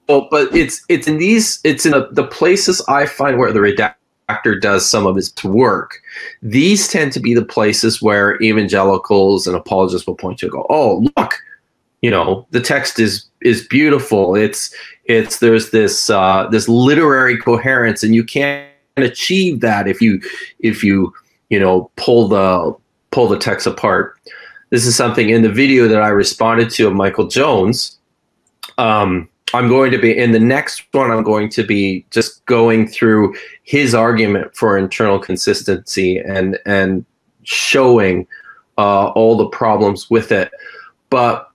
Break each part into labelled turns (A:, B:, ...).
A: Well, but it's in the places I find where the redactor does some of its work. These tend to be the places where evangelicals and apologists will point to and go, oh, look, the text is beautiful. There's this literary coherence, and you can't achieve that if you pull the text apart. This is something in the video that I responded to of Michael Jones. I'm going to be in the next one. I'm going to be just going through his argument for internal consistency and showing all the problems with it. But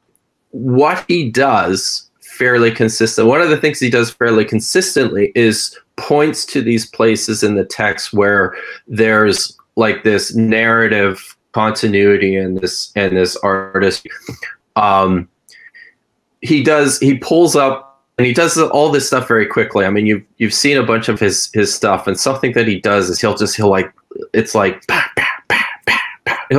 A: what he does fairly consistent, one of the things he does fairly consistently is points to these places in the text where there's like this narrative continuity and this artist. He pulls up and he does all this stuff very quickly. I mean, you've seen a bunch of his stuff, and something that he does is he'll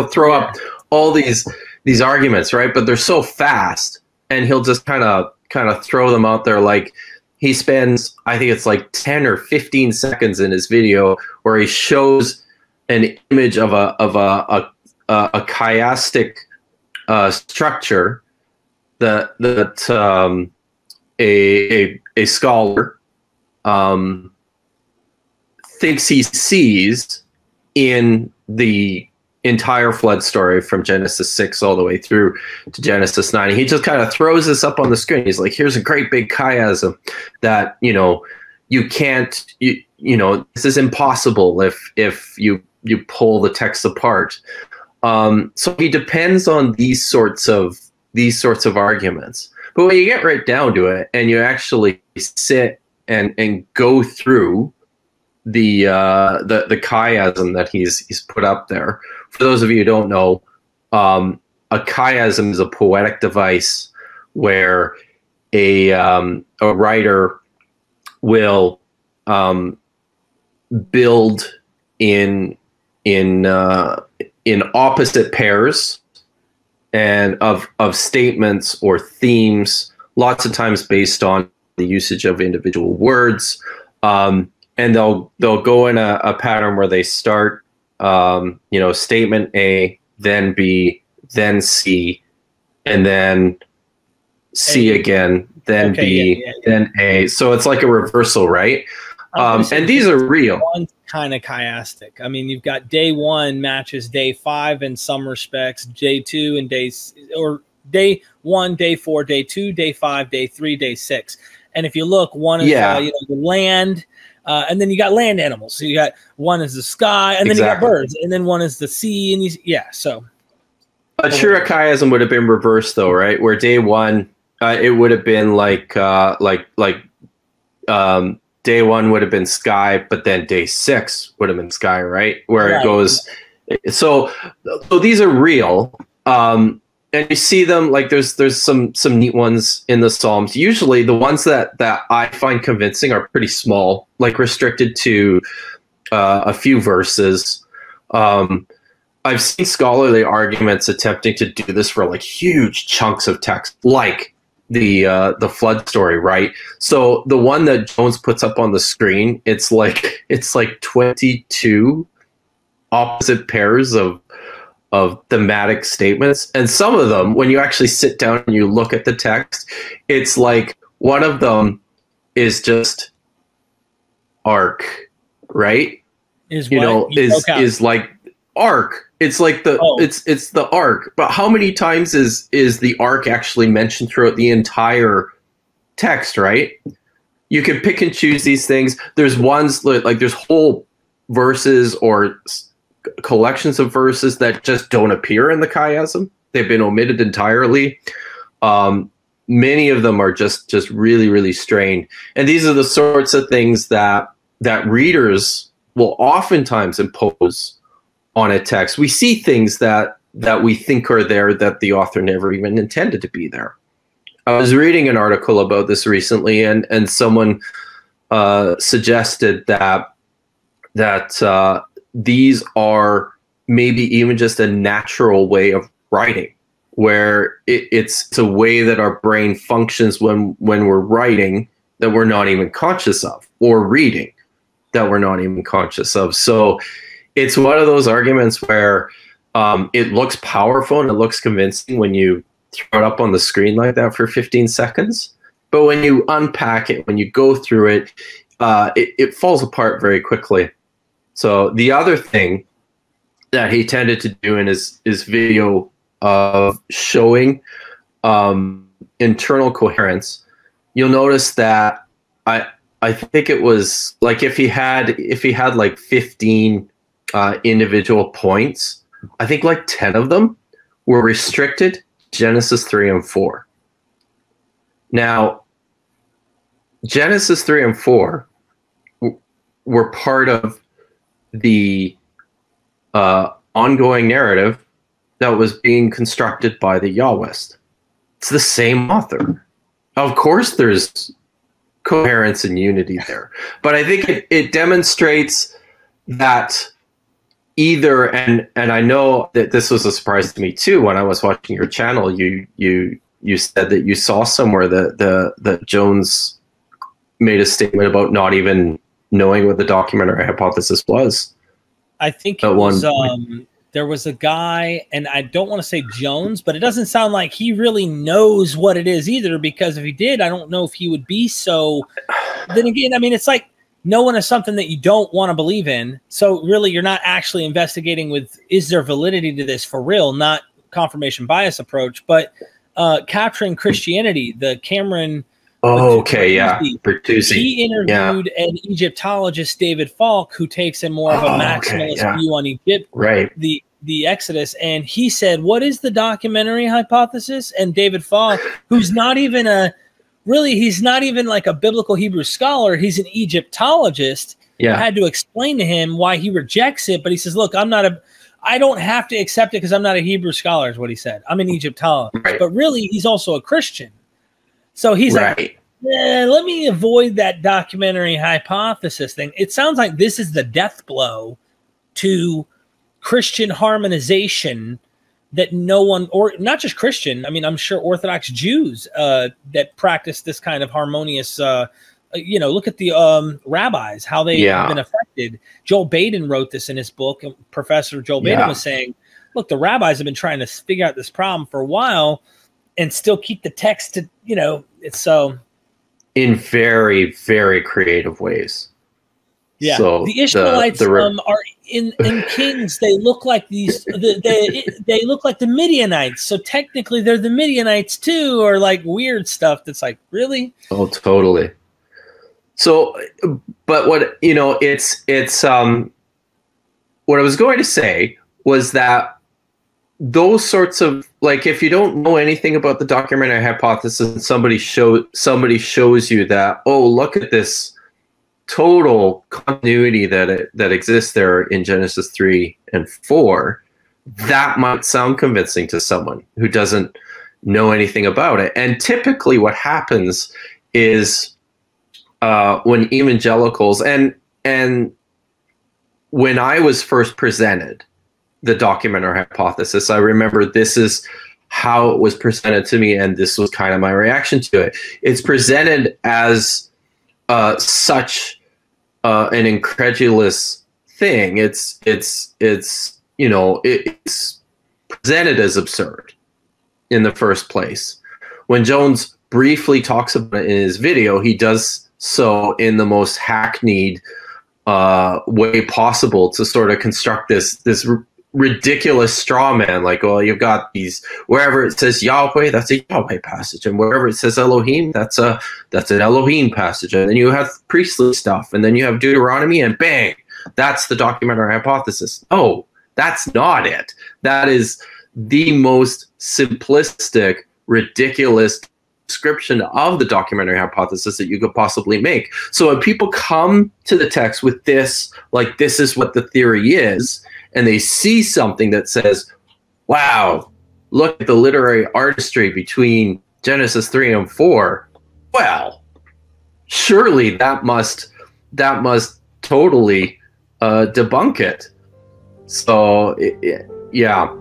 A: throw up all these arguments, right? But they're so fast, and he'll just kind of throw them out there. Like, he spends, I think it's like 10 or 15 seconds in his video where he shows an image of a chiastic structure that a scholar thinks he sees in the entire flood story from Genesis 6 all the way through to Genesis 9. He just kind of throws this up on the screen. He's like, here's a great big chiasm that, you can't, this is impossible if you pull the text apart. So he depends on these sorts of arguments. But when you get right down to it and you actually sit and go through the chiasm that he's put up there. For those of you who don't know, a chiasm is a poetic device where a writer will build in opposite pairs and of statements or themes, lots of times based on the usage of individual words. And they'll go in a pattern where they start, statement A, then B, then C, and then C again, then B, then A. So it's like a reversal, right? And these are real.
B: One's kind of chiastic. I mean, you've got day 1 matches day 5 in some respects, day 2 and day 1, day 4, day 2, day 5, day 3, day 6. And if you look, one is the land, and then you got land animals. So you got one is the sky, and then you got birds, and then one is the sea, and so. A
A: true chiasm would have been reversed, though, right? Where day 1, it would have been day 1 would have been sky, but then day 6 would have been sky, right? Where it goes. So these are real. And you see them, like there's some neat ones in the Psalms. Usually the ones that I find convincing are pretty small, like restricted to a few verses. I've seen scholarly arguments attempting to do this for like huge chunks of text, like the flood story, right? So the one that Jones puts up on the screen, it's like 22 opposite pairs of thematic statements, and some of them, when you actually sit down and you look at the text, it's like one of them is just ark, right? Is like ark. It's like it's the ark. But how many times is the ark actually mentioned throughout the entire text, right? You can pick and choose these things. There's ones like there's whole verses or collections of verses that just don't appear in the chiasm. They've been omitted entirely. Many of them are just really, really strained. And these are the sorts of things that readers will oftentimes impose on a text. We see things that we think are there that the author never even intended to be there. I was reading an article about this recently, and someone suggested that these are maybe even just a natural way of writing, where it's a way that our brain functions when we're writing, that we're not even conscious of, or reading that we're not even conscious of. So it's one of those arguments where it looks powerful and it looks convincing when you throw it up on the screen like that for 15 seconds. But when you unpack it, when you go through it, it falls apart very quickly. So the other thing that he tended to do in his video of showing internal coherence, you'll notice that I think it was like if he had like 15 individual points, I think like 10 of them were restricted Genesis 3 and 4. Now, Genesis 3 and 4 were part of the ongoing narrative that was being constructed by the Yahwist. It's the same author. Of course, there's coherence and unity there, but I think it demonstrates that either, and I know that this was a surprise to me too when I was watching your channel. You said that you saw somewhere that Jones made a statement about not even knowing what the documentary hypothesis was.
B: I think it was there was a guy, and I don't want to say Jones, but it doesn't sound like he really knows what it is either, because if he did, I don't know if he would be so. Then again, I mean, it's like knowing is something that you don't want to believe in. So really, you're not actually investigating with, is there validity to this for real, not confirmation bias approach, but capturing Christianity, the Cameron.
A: Oh, okay, yeah. Bertuzzi.
B: He interviewed an Egyptologist, David Falk, who takes a more of a maximalist view on Egypt,
A: right?
B: The Exodus, and he said, "What is the documentary hypothesis?" And David Falk, who's not even he's not even like a biblical Hebrew scholar, he's an Egyptologist.
A: Yeah,
B: had to explain to him why he rejects it, but he says, "Look, I don't have to accept it because I'm not a Hebrew scholar," is what he said. I'm an Egyptologist, but really, he's also a Christian. So he's like, let me avoid that documentary hypothesis thing. It sounds like this is the death blow to Christian harmonization that no one, or not just Christian, I mean, I'm sure Orthodox Jews that practice this kind of harmonious, look at the rabbis, how they have been affected. Joel Baden wrote this in his book. And Professor Joel Baden was saying, look, the rabbis have been trying to figure out this problem for a while and still keep the text to, it's so. In
A: very, very creative ways.
B: Yeah.
A: So
B: the Ishmaelites are in Kings. They look like they look like the Midianites. So technically they're the Midianites too, or like weird stuff that's like, really?
A: Oh, totally. So, but what, it's what I was going to say was that those sorts of, like, if you don't know anything about the documentary hypothesis and somebody shows you that, oh, look at this total continuity that exists there in Genesis 3 and 4, that might sound convincing to someone who doesn't know anything about it. And typically what happens is when evangelicals, and when I was first presented the documentary hypothesis, I remember this is how it was presented to me, and this was kind of my reaction to it. It's presented as such an incredulous thing. It's presented as absurd in the first place. When Jones briefly talks about it in his video, he does so in the most hackneyed way possible to sort of construct this ridiculous straw man, like, well, you've got these, wherever it says Yahweh, that's a Yahweh passage, and wherever it says Elohim, that's an Elohim passage, and then you have priestly stuff, and then you have Deuteronomy, and bang, that's the documentary hypothesis. Oh, that's not it. That is the most simplistic, ridiculous description of the documentary hypothesis that you could possibly make. So when people come to the text with this, like, this is what the theory is, and they see something that says, wow, look at the literary artistry between Genesis 3 and 4. Well, surely that must totally debunk it. So, yeah.